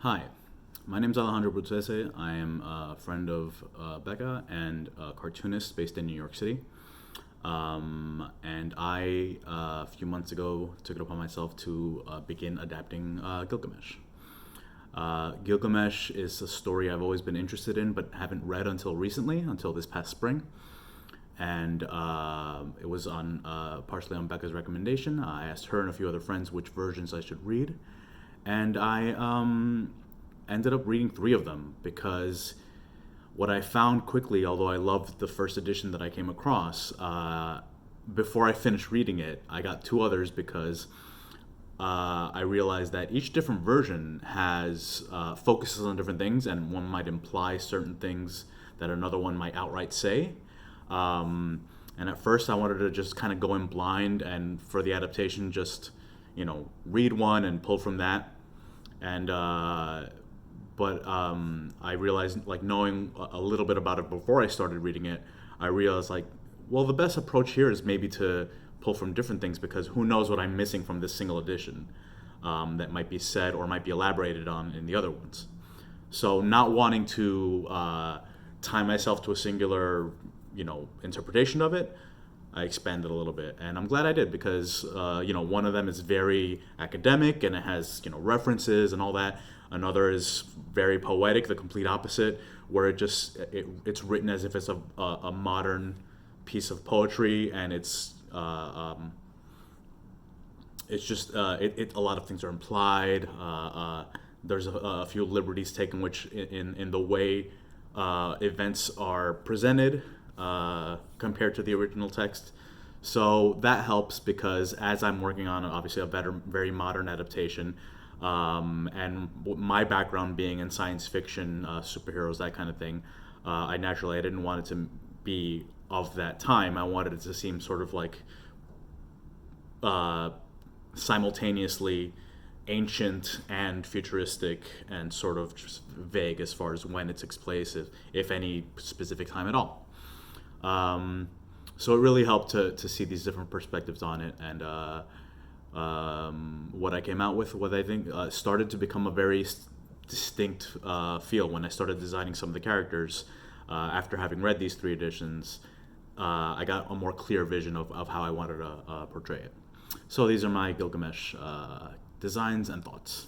Hi, my name is Alejandro Brutzese. I am a friend of Becca and a cartoonist based in New York City. And I, a few months ago, took it upon myself to begin adapting Gilgamesh. Gilgamesh is a story I've always been interested in, but haven't read until recently, until this past spring. And it was on partially on Becca's recommendation. I asked her and a few other friends which versions I should read, and I ended up reading three of them because what I found quickly, although I loved the first edition that I came across, before I finished reading it, I got two others because I realized that each different version has focuses on different things, and one might imply certain things that another one might outright say. And at first, I wanted to just kind of go in blind, and for the adaptation, just read one and pull from that. And but I realized, like, knowing a little bit about it before I started reading it, I realized, like, well, the best approach here is maybe to pull from different things because who knows what I'm missing from this single edition that might be said or might be elaborated on in the other ones. So, not wanting to tie myself to a singular, interpretation of it, I expanded a little bit, and I'm glad I did because one of them is very academic and it has references and all that. Another is very poetic, the complete opposite, where it's written as if it's a modern piece of poetry, and it's just a lot of things are implied. There's a few liberties taken, which in the way events are presented compared to the original text. So that helps because as I'm working on obviously a better, very modern adaptation, and my background being in science fiction, superheroes, that kind of thing, I didn't want it to be of that time. I wanted it to seem sort of like uh, simultaneously ancient and futuristic and sort of just vague as far as when it takes place, if any specific time at all. Um, so it really helped to see these different perspectives on it, and what I came out with, what I think started to become a very distinct feel when I started designing some of the characters. After having read these three editions, I got a more clear vision of how I wanted to portray it. So these are my Gilgamesh designs and thoughts.